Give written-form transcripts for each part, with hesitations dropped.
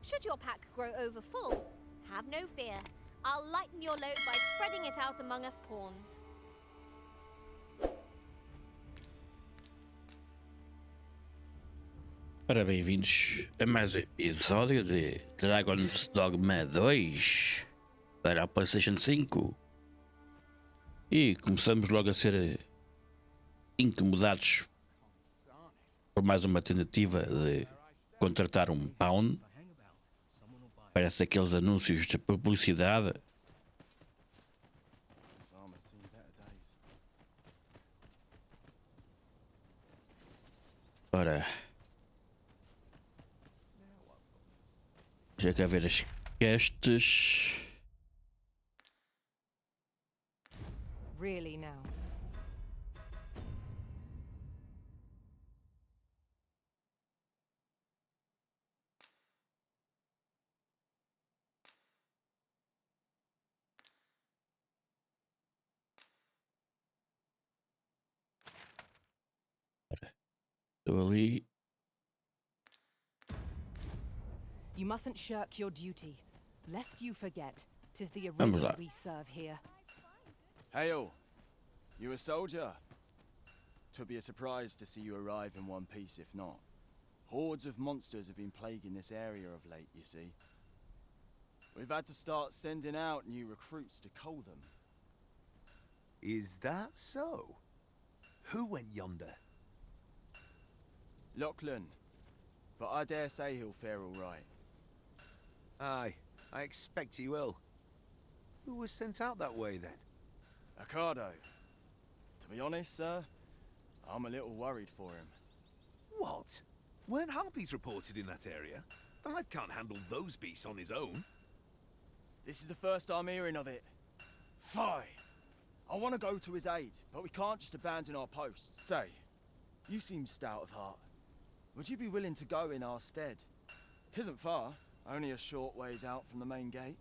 Should your pack grow over full, have no fear. I'll lighten your load by spreading it out among us pawns. Ora, bem-vindos a mais um episódio de Dragon's Dogma 2 para a PlayStation 5. E começamos logo a ser incomodados por mais uma tentativa de contratar um pawn. Parece aqueles anúncios de publicidade. Ora, já quer ver as quests. Really now. Estou ali. You mustn't shirk your duty, lest you forget 'tis the Vamos Arisen lá. we serve here. Hail! You a soldier? 'Twould be a surprise to see you arrive in one piece if not. Hordes of monsters have been plaguing this area of late, you see. We've had to start sending out new recruits to cull them. Is that so? Who went yonder? Lachlan. But I dare say he'll fare all right. Aye, I expect he will. Who was sent out that way then? Ricardo. To be honest, sir, I'm a little worried for him. What? Weren't harpies reported in that area? The lad can't handle those beasts on his own. This is the first I'm hearing of it. Fie! I want to go to his aid, but we can't just abandon our post. Say, you seem stout of heart. Would you be willing to go in our stead? 'Tisn't far, only a short ways out from the main gate.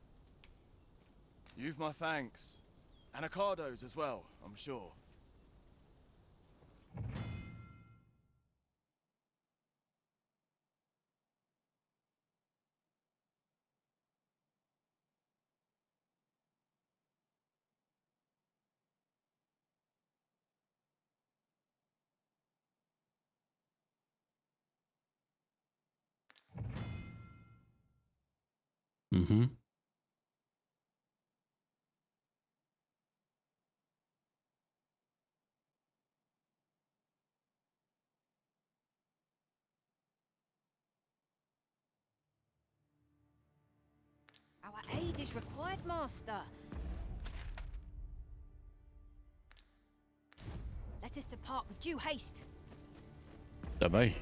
You've my thanks. And Ricardo's as well, I'm sure. Uhum. Our aid is required, Master. Let us depart with due haste. Está bem.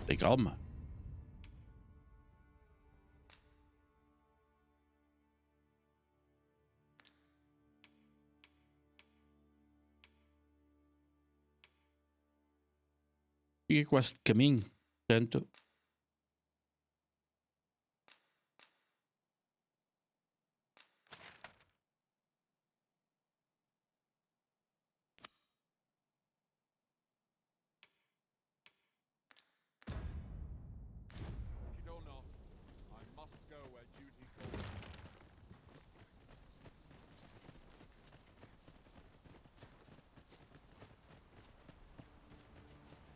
Tem calma. Fiquei quase de caminho, portanto. Or not, I must go where duty calls.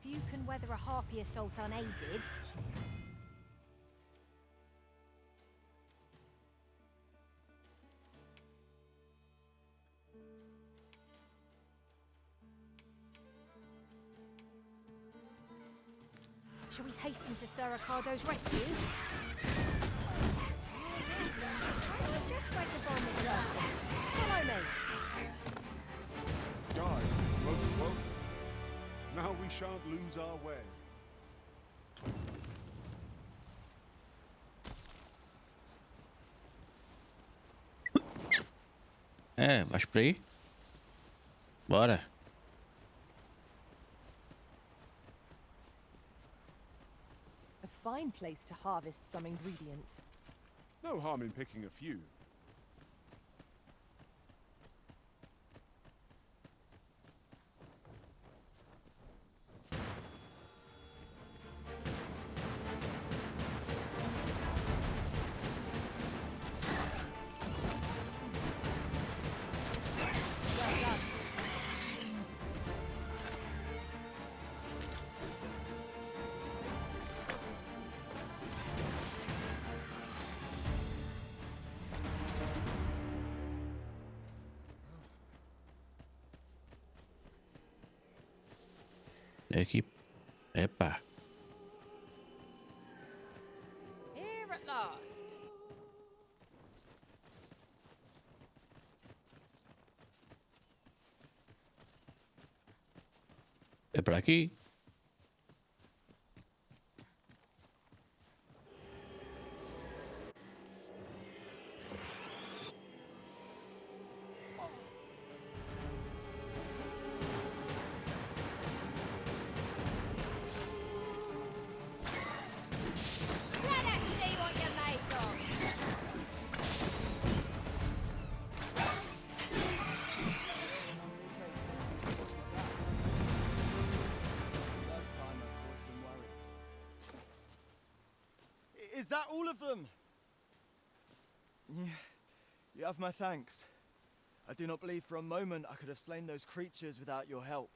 Few can weather a harpy assault unaided. Shall we hasten to Sir Ricardo's rescue? Yes. I'm just going to find this person. Follow me. Guide, most welcome. Now we shan't lose our way. É, vais por aí? Bora. A fine place to harvest some ingredients. No harm in picking a few. Aqui. Epá. Here at last. É para aqui. Let us see what you're made of. First time I've caused them worry. Is that all of them? Yeah, you have my thanks. I do not believe for a moment I could have slain those creatures without your help.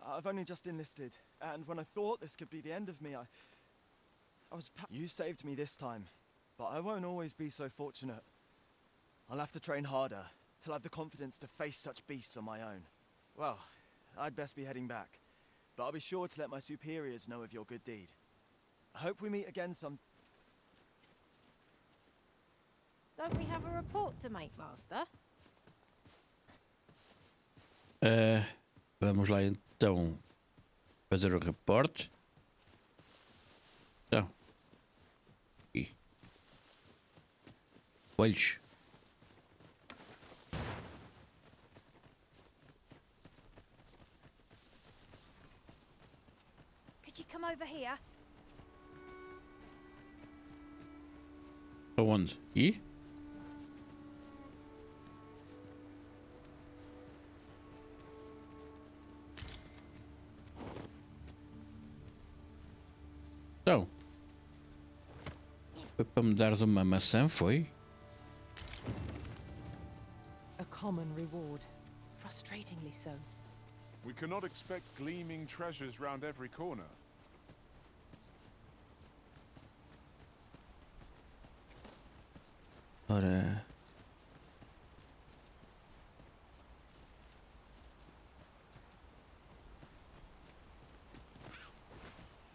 I've only just enlisted, and when I thought this could be the end of me, I was... You saved me this time, but I won't always be so fortunate. I'll have to train harder, till I have the confidence to face such beasts on my own. Well, I'd best be heading back, but I'll be sure to let my superiors know of your good deed. I hope we meet again some... Don't we have a report to make, Master? Vamos lá então fazer o reporte. Então. E. Olhos. Could you come over here? Aonde? E? Então. Foi para me dares uma maçã, foi? A common reward. Frustratingly so. We cannot expect gleaming treasures round every corner. Ora.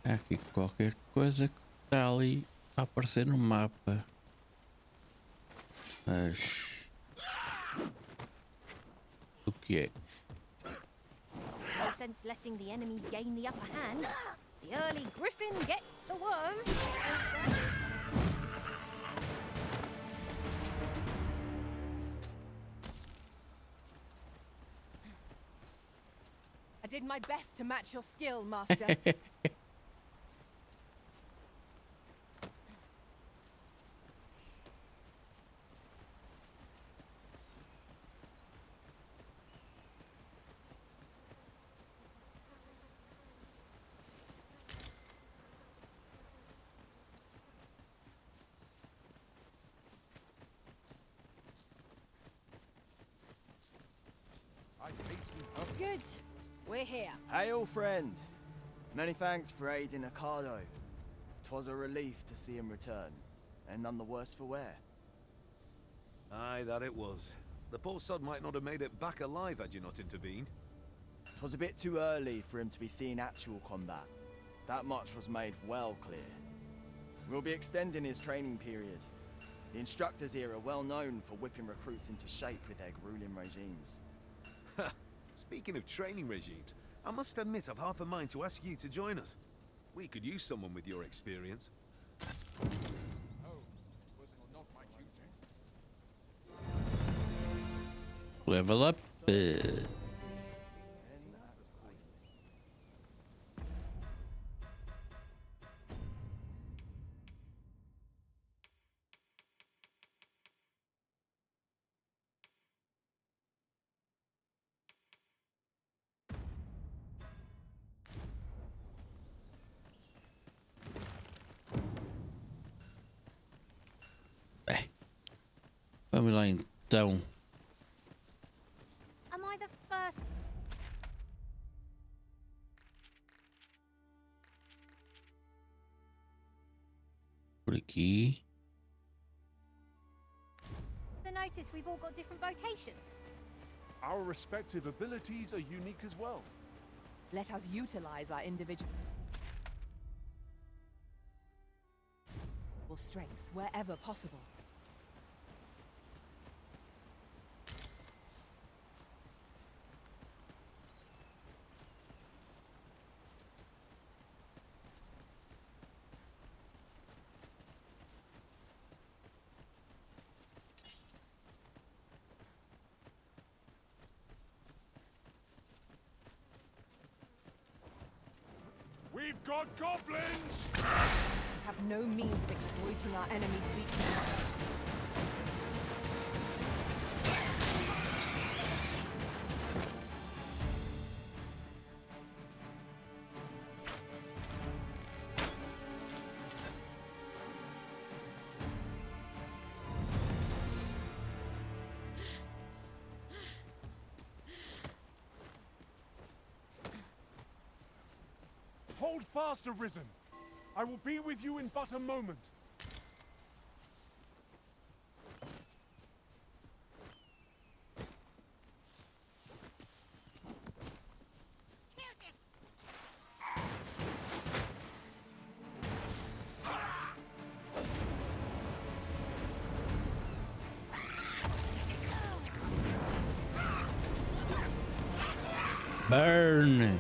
Há aqui qualquer coisa que está ali a aparecer no mapa. Mas. O que é? No sense letting the enemy gain the upper hand. The early griffin gets the worm. I did my best to match your skill, Master. I hasten up. Good. We're here. Hail, friend! Many thanks for aiding Ocado. 'Twas a relief to see him return, and none the worse for wear. Aye, that it was. The poor sod might not have made it back alive had you not intervened. 'Twas a bit too early for him to be seeing actual combat. That much was made well clear. We'll be extending his training period. The instructors here are well known for whipping recruits into shape with their grueling regimes. Speaking of training regimes, I must admit I've half a mind to ask you to join us. We could use someone with your experience. Oh, was not my duty. Level up. Vamos lá então. Am I the first? Por aqui. To notice we've all got different vocations. Our respective abilities are unique as well. Let us utilize our individual strengths wherever possible. We've got goblins! We have no means of exploiting our enemy's weakness. Hold fast, Arisen. I will be with you in but a moment. Burn!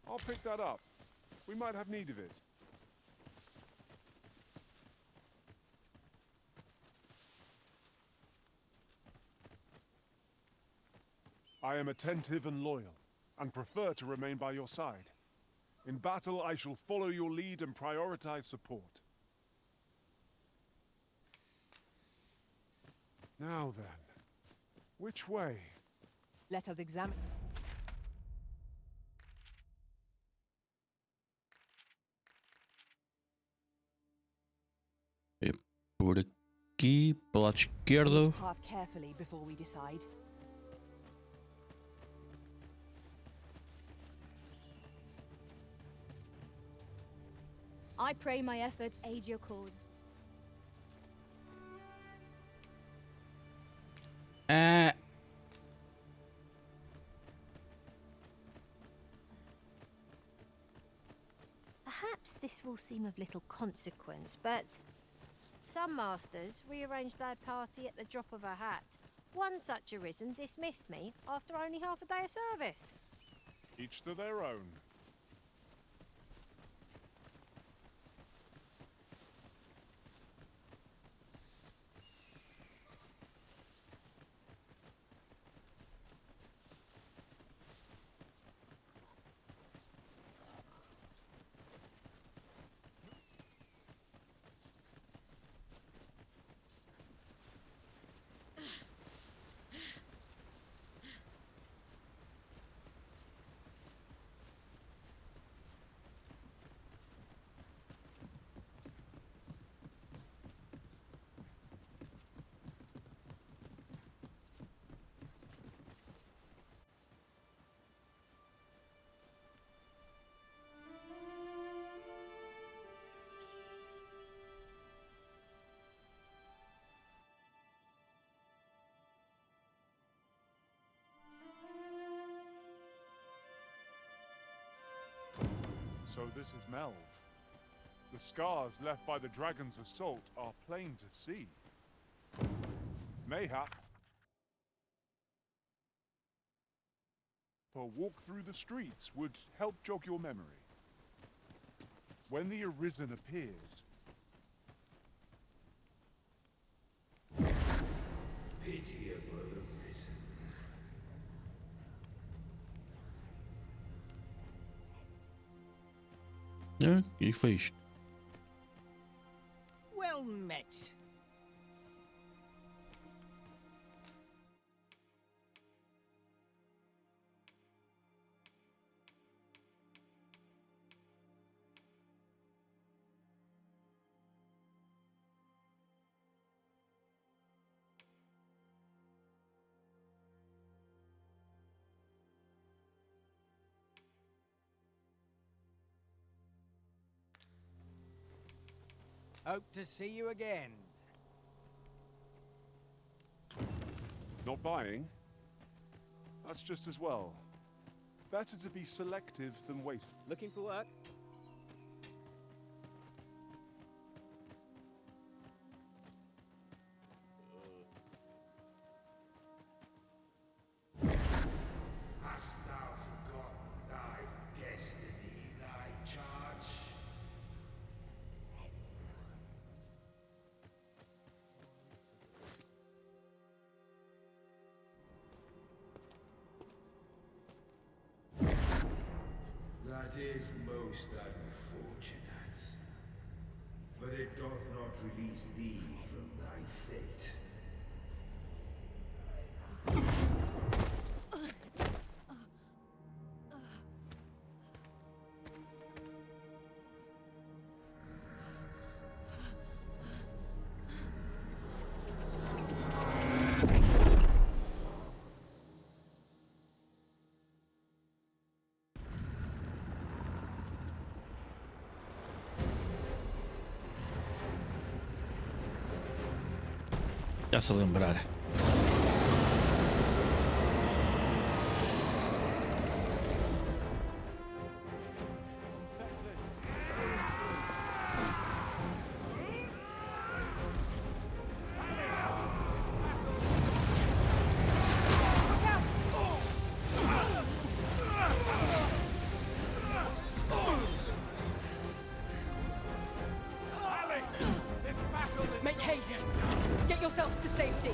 I'll pick that up. We might have need of it. I am attentive and loyal, and prefer to remain by your side. In battle, I shall follow your lead and prioritize support. Now then, which way? Let us examine. Por aqui, pelo lado esquerdo. Each path carefully before we decide. I pray my efforts aid your cause. Perhaps this will seem of little consequence, but some masters rearrange their party at the drop of a hat. One such Arisen dismissed me after only half a day of service. Each to their own. So this is Melv. The scars left by the dragon's assault are plain to see. Mayhap a walk through the streets would help jog your memory. When the Arisen appears, Pitiable Arisen. Ah, e foi isto. Well met. Hope to see you again. Not buying? That's just as well. Better to be selective than wasteful. Looking for work? Hast thou forgotten thy destiny, thy charge? That is most unfortunate. But it doth not release thee from thy fate. Já se lembrar. Make haste! Get yourselves to safety!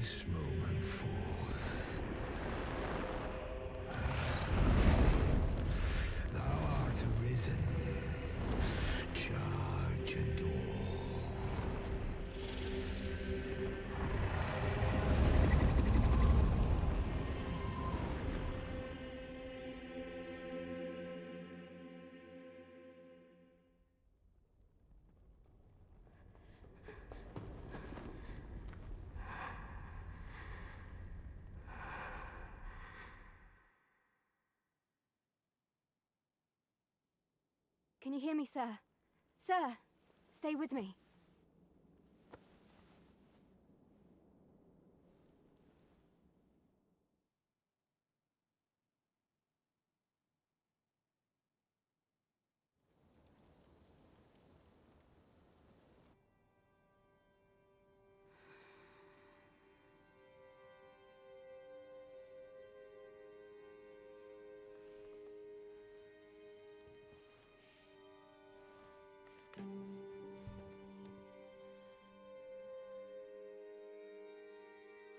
This moment forth, thou art arisen, charge and all. Can you hear me, sir? Sir, stay with me.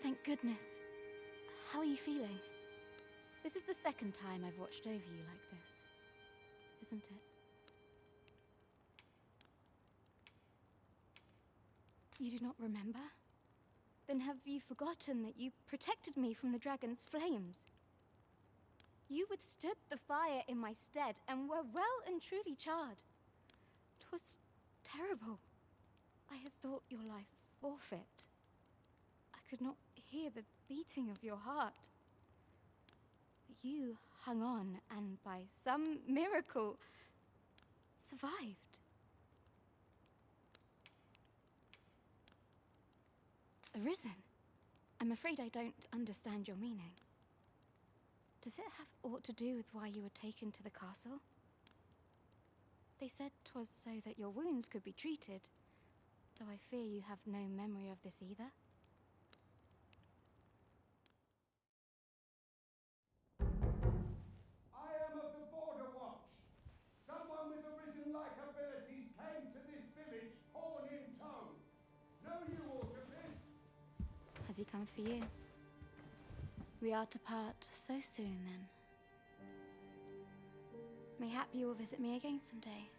Thank goodness. How are you feeling? This is the second time I've watched over you like this, isn't it? You do not remember? Then have you forgotten that you protected me from the dragon's flames? You withstood the fire in my stead and were well and truly charred. 'Twas terrible. I had thought your life forfeit. I could not hear the beating of your heart. But you hung on and by some miracle survived. Arisen, I'm afraid I don't understand your meaning. Does it have aught to do with why you were taken to the castle? They said 'twas so that your wounds could be treated, though I fear you have no memory of this either. I am of the Border Watch. Someone with Arisen-like abilities came to this village, horn in tow. Know you aught of this? Has he come for you? We are to part so soon, then. Mayhap you will visit me again someday.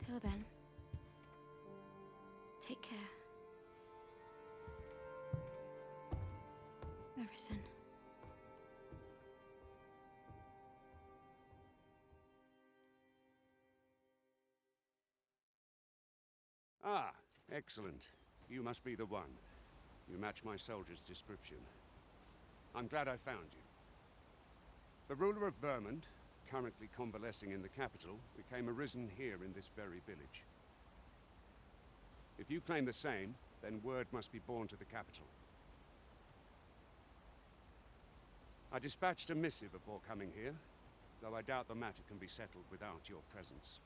Till then, take care. Arisen. Ah, excellent. You must be the one. You match my soldier's description. I'm glad I found you. The ruler of Vermund, currently convalescing in the capital, became arisen here in this very village. If you claim the same, then word must be borne to the capital. I dispatched a missive before coming here, though I doubt the matter can be settled without your presence.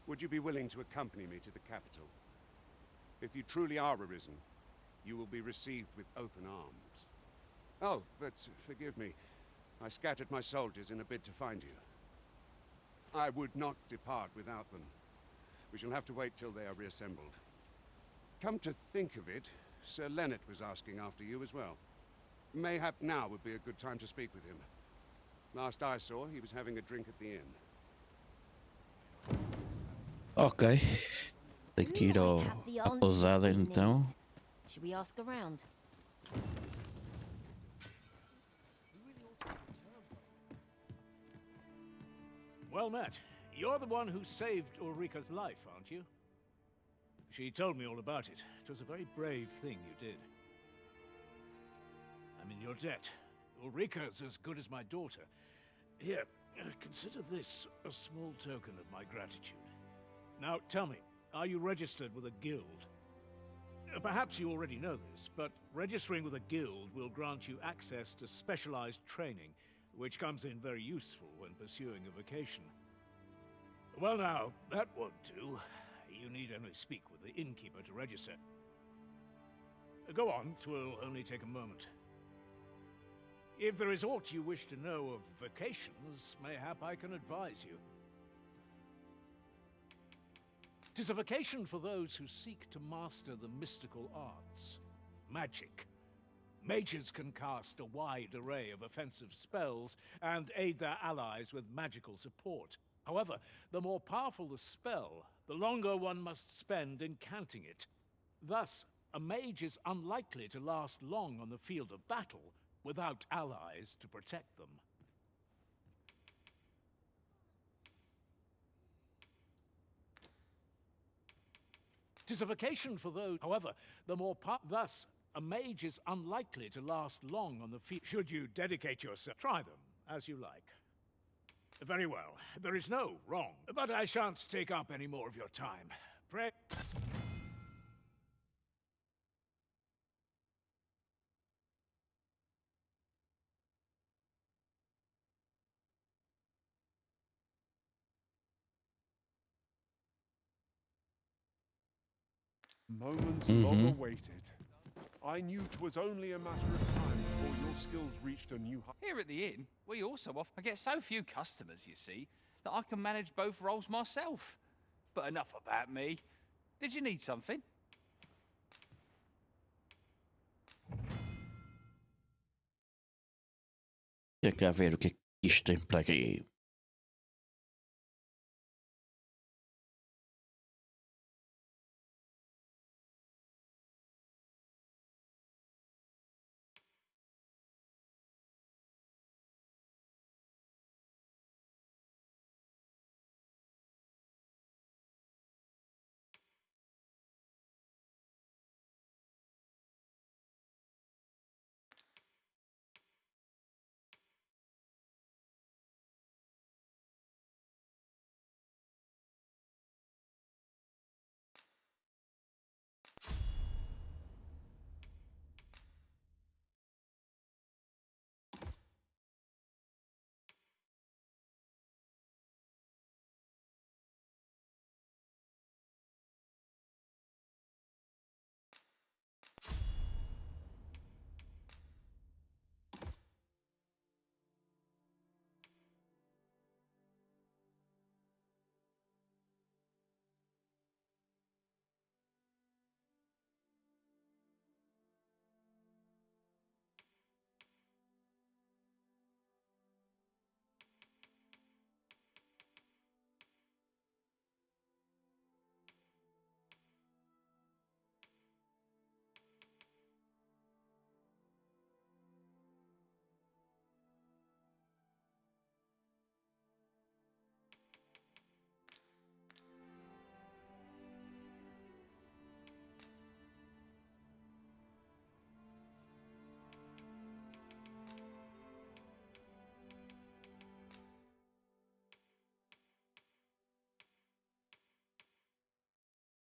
Would you be willing to accompany me to the capital? If you truly are arisen, you will be received with open arms. Oh, but forgive me. I scattered my soldiers in a bid to find you. I would not depart without them. We shall have to wait till they are reassembled. Come to think of it, Sir Leonard was asking after you as well. Mayhap now would be a good time to speak with him. Last I saw, he was having a drink at the inn. Ok. Tem que ir ao, à pousada então. Should we ask around? Well met. You're the one who saved Ulrika's life, aren't you? She told me all about it. It was a very brave thing you did. I'm in your debt. Ulrika's as good as my daughter. Here, consider this a small token of my gratitude. Now, tell me, are you registered with a guild? Perhaps you already know this, but registering with a guild will grant you access to specialized training, which comes in very useful when pursuing a vocation. Well now, that won't do. You need only speak with the innkeeper to register. Go on, 'twill only take a moment. If there is aught you wish to know of vocations, mayhap I can advise you. 'Tis a vocation for those who seek to master the mystical arts. Magic. Mages can cast a wide array of offensive spells and aid their allies with magical support. However, the more powerful the spell, the longer one must spend in counting it. Thus, a mage is unlikely to last long on the field of battle without allies to protect them. 'Tis a vocation for those, however, the more thus, a mage is unlikely to last long on the field. Should you dedicate yourself, try them, as you like. Very well, there is no wrong, but I shan't take up any more of your time. Pray... Moments long awaited. I knew 'twas only a matter of time before your skills reached a new height. Here at the inn, we also offer... I get so few customers, you see, that I can manage both roles myself. But enough about me. Did you need something? Deixa cá ver o que é que isto tem para aqui.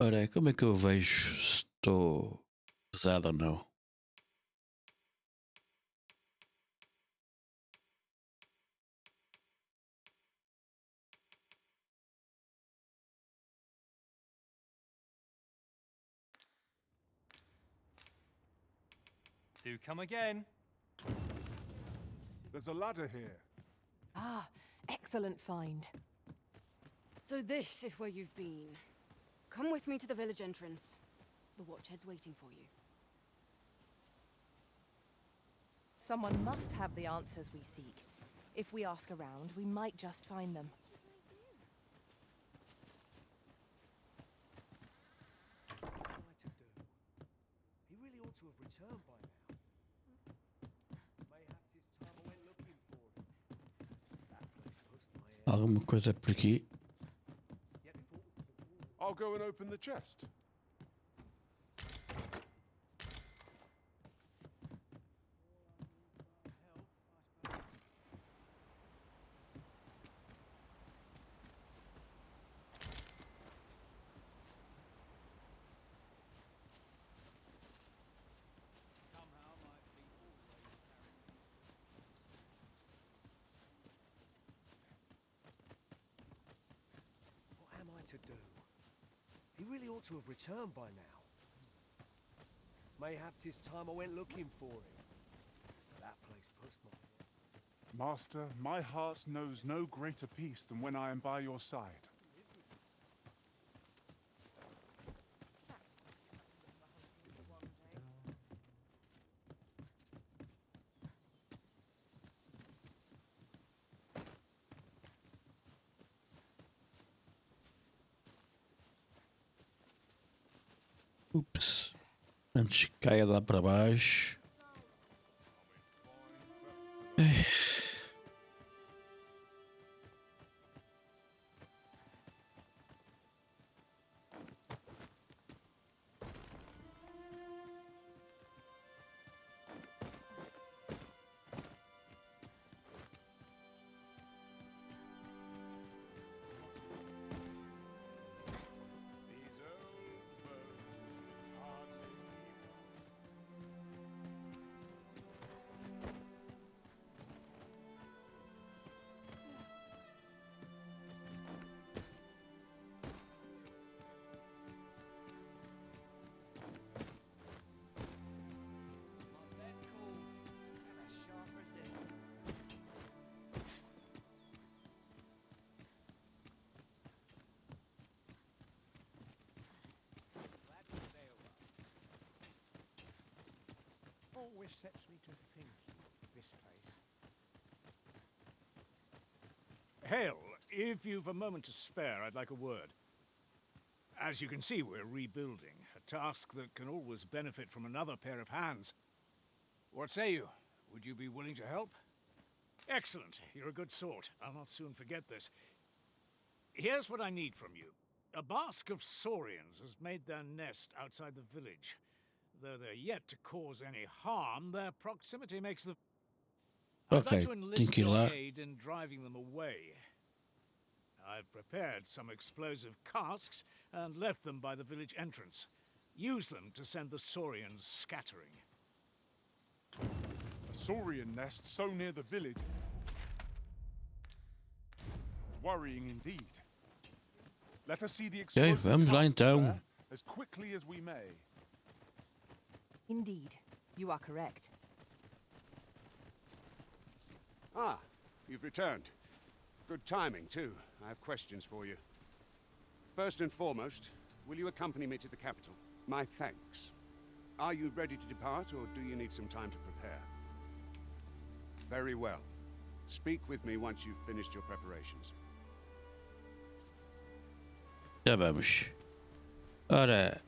Ora, como é que eu vejo se estou pesado ou não? Do come again. There's a ladder here. Ah, excellent find. So this is where you've been. Come with me to the village entrance. The watchhead's waiting for you. Someone must have the answers we seek. If we ask around, we might just find them. He really ought to have returned by now. Mayhaps his time I went looking for him. That place pushed my head. Alguma coisa por aqui? I'll go and open the chest. What am I to do? He really ought to have returned by now. Mayhaps his time I went looking for him. That place pushed my head. Master, my heart knows no greater peace than when I am by your side. Ups. Antes que caia lá para baixo. Always sets me to thinking, this place. Hale, if you've a moment to spare, I'd like a word. As you can see, we're rebuilding, a task that can always benefit from another pair of hands. What say you? Would you be willing to help? Excellent. You're a good sort. I'll not soon forget this. Here's what I need from you. A basque of saurians has made their nest outside the village. Though they're yet to cause any harm, their proximity makes the... I'd like to enlist your aid in driving them away. I've prepared some explosive casks and left them by the village entrance. Use them to send the saurians scattering. A saurian nest so near the village. Worrying indeed. Let us see the explosive vamos lá então. as quickly as we may. Indeed, you are correct. Ah, you've returned. Good timing, too. I have questions for you. First and foremost, will you accompany me to the capital? My thanks. Are you ready to depart, or do you need some time to prepare? Very well. Speak with me once you've finished your preparations. Já vamos. Ora.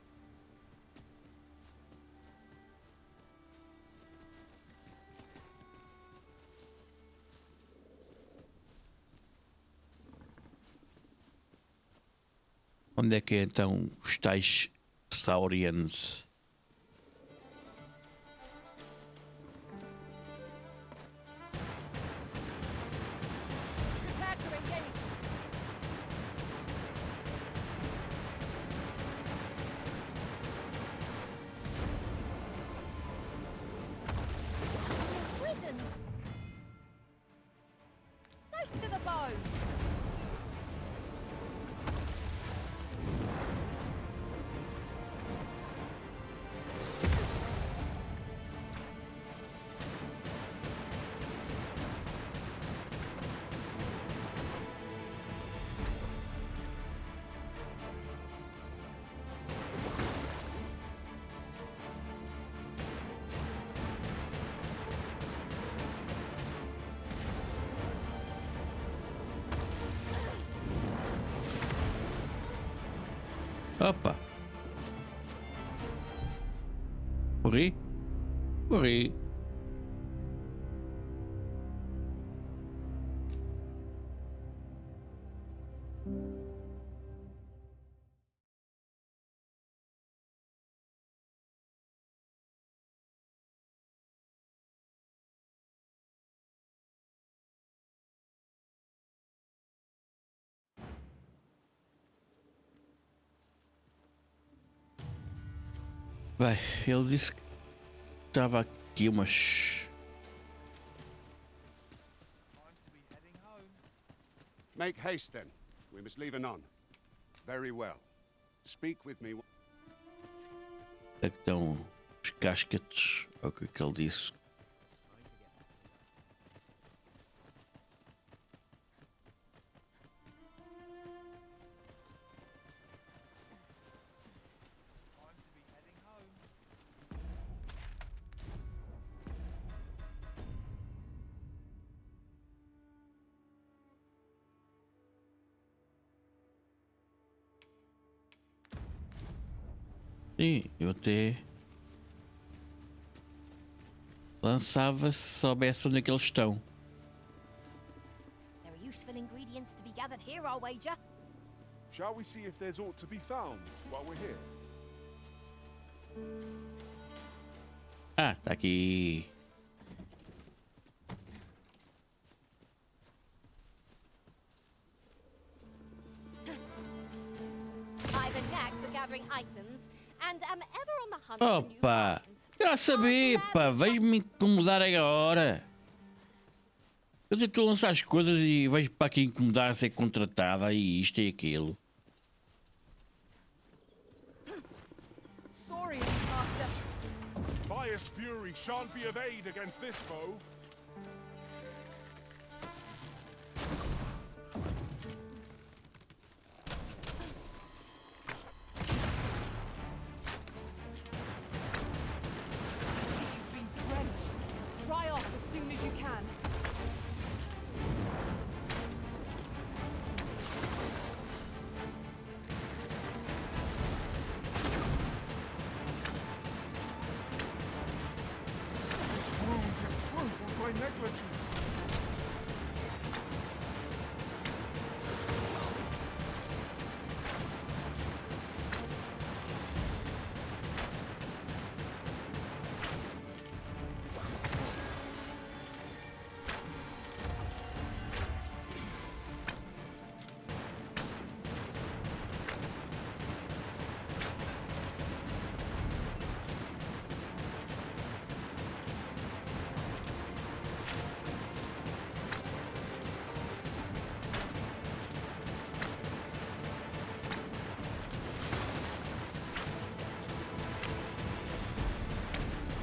Onde é que é então os tais saurians? bow. Opa! Morri? Morri. Bem, ele disse que estava aqui umas... Make haste then. We must leave anon. Very well. Speak with me. É que estão os casquetes, é o que ele disse. Sim, eu até lançava se soubesse onde é que eles estão. There are useful ingredients to be gathered here, I'll wager. Shall we see if there's aught to be found while we're here? Ah, tá aqui. I've a knack for gathering items and am ever on the hunt for new Opa! finds. Já sabia, pá, vais-me incomodar agora. Eu dizer, tu lançar as coisas e vais para aqui incomodar a ser contratada e isto e aquilo. Sorry, Master. Biased fury shan't be of aid against this foe. See you've been drenched. Dry off as soon as you can. This wound is proof of my negligence.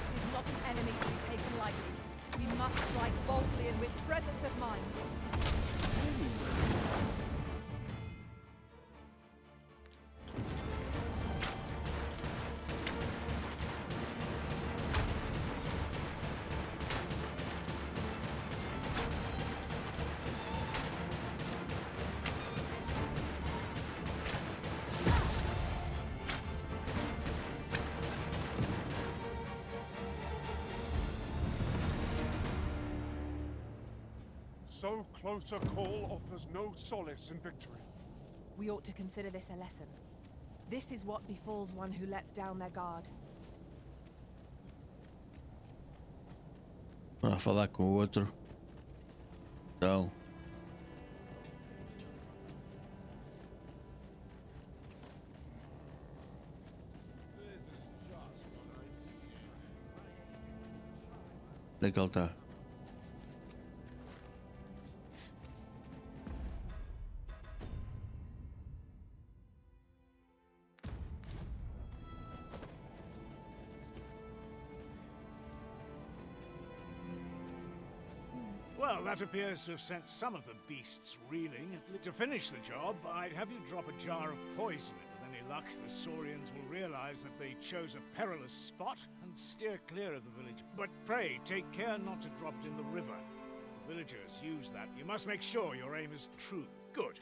It is not an enemy to be taken lightly. We must strike boldly and with presence of mind. So close a call offers no solace in victory. We ought to consider this a lesson. This is what befalls one who lets down their guard. Para falar com o outro. Então. Onde é que ele está? Well, that appears to have sent some of the beasts reeling. To finish the job, I'd have you drop a jar of poison in. With any luck, the Saurians will realize that they chose a perilous spot and steer clear of the village. But pray, take care not to drop it in the river. The villagers use that. You must make sure your aim is true. Good.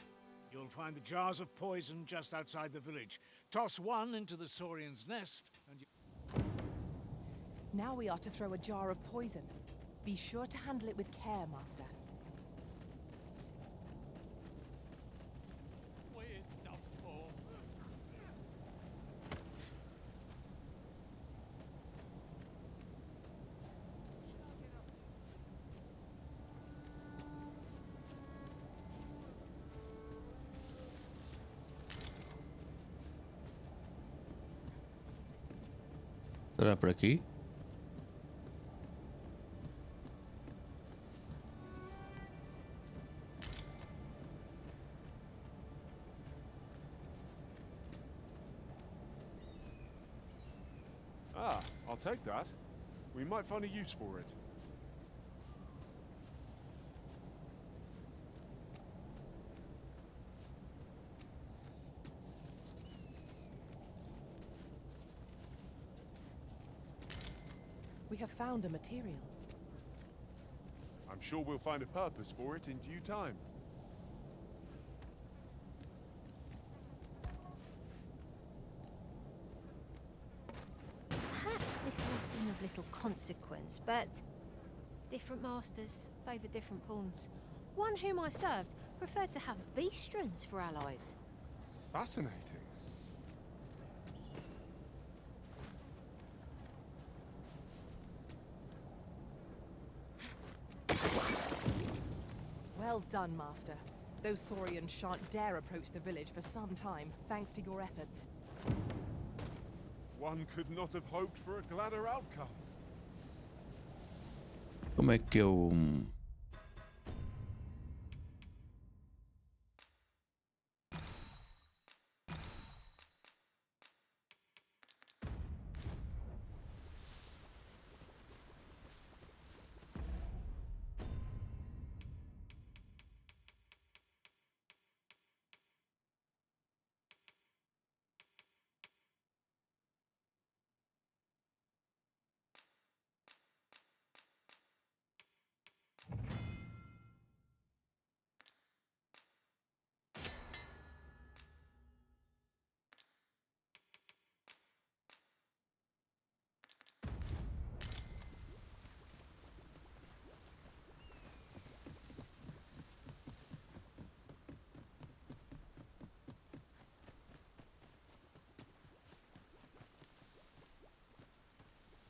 You'll find the jars of poison just outside the village. Toss one into the Saurian's nest, and you... Now we are to throw a jar of poison. Be sure to handle it with care, Master. Será por aqui? Ah, I'll take that. We might find a use for it. We have found a material. I'm sure we'll find a purpose for it in due time. Perhaps this will seem of little consequence, but different masters favour different pawns. One whom I served preferred to have beastrons for allies. Fascinating. Well done, Master. Those Saurians shan't dare approach the village for some time, thanks to your efforts. One could not have hoped for a gladder outcome. Como é que eu...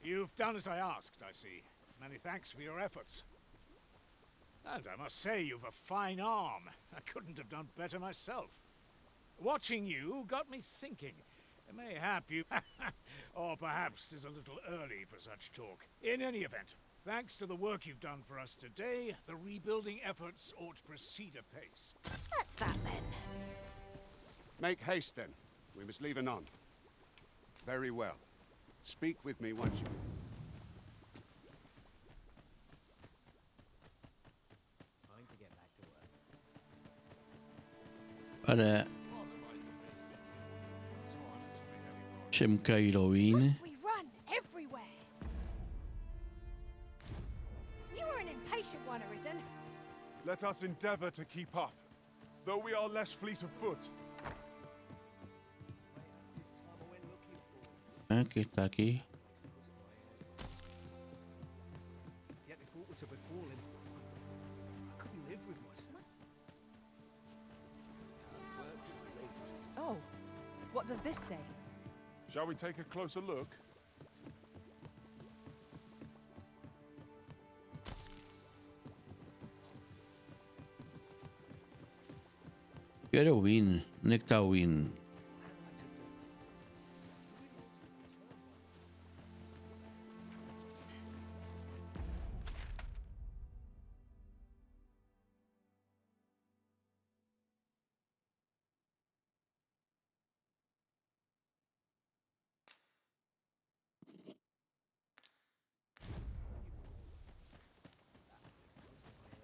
You've done as I asked, I see. Many thanks for your efforts. And I must say, you've a fine arm. I couldn't have done better myself. Watching you got me thinking. Mayhap you... or perhaps 'tis a little early for such talk. In any event, thanks to the work you've done for us today, the rebuilding efforts ought to proceed apace. That's that then. Make haste then. We must leave anon. Very well. Speak with me once you... Time to get back to work. Ora... Deixa-me cair ao in. We run everywhere. You are an impatient one, Arisen. Let us endeavor to keep up, though we are less fleet of foot. Aqui, está aqui. Yet if aught were to befall him, I couldn't live with myself. Oh, what does this say? Shall we take a closer look? Quero o in. Onde é que está o in?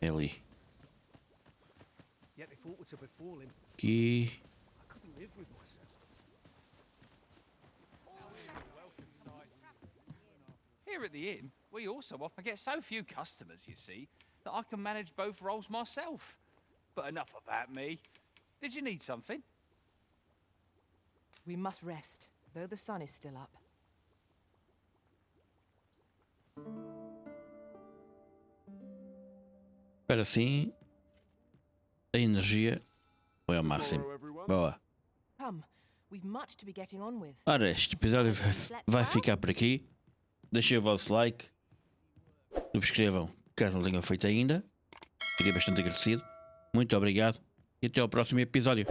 É ali. Yet if aught were to befall him, Aqui. I couldn't live with myself. Here at the inn, we also often get so few customers, you see, that I can manage both roles myself. But enough about me. Did you need something? We must rest, though the sun is still up. Espera assim. A energia foi ao máximo. Boa. Come, we've much to be getting on with. Ora, este episódio vai ficar por aqui. Deixem o vosso like. Subscrevam caso não tenham feito ainda. Fiquei bastante agradecido. Muito obrigado e até ao próximo episódio.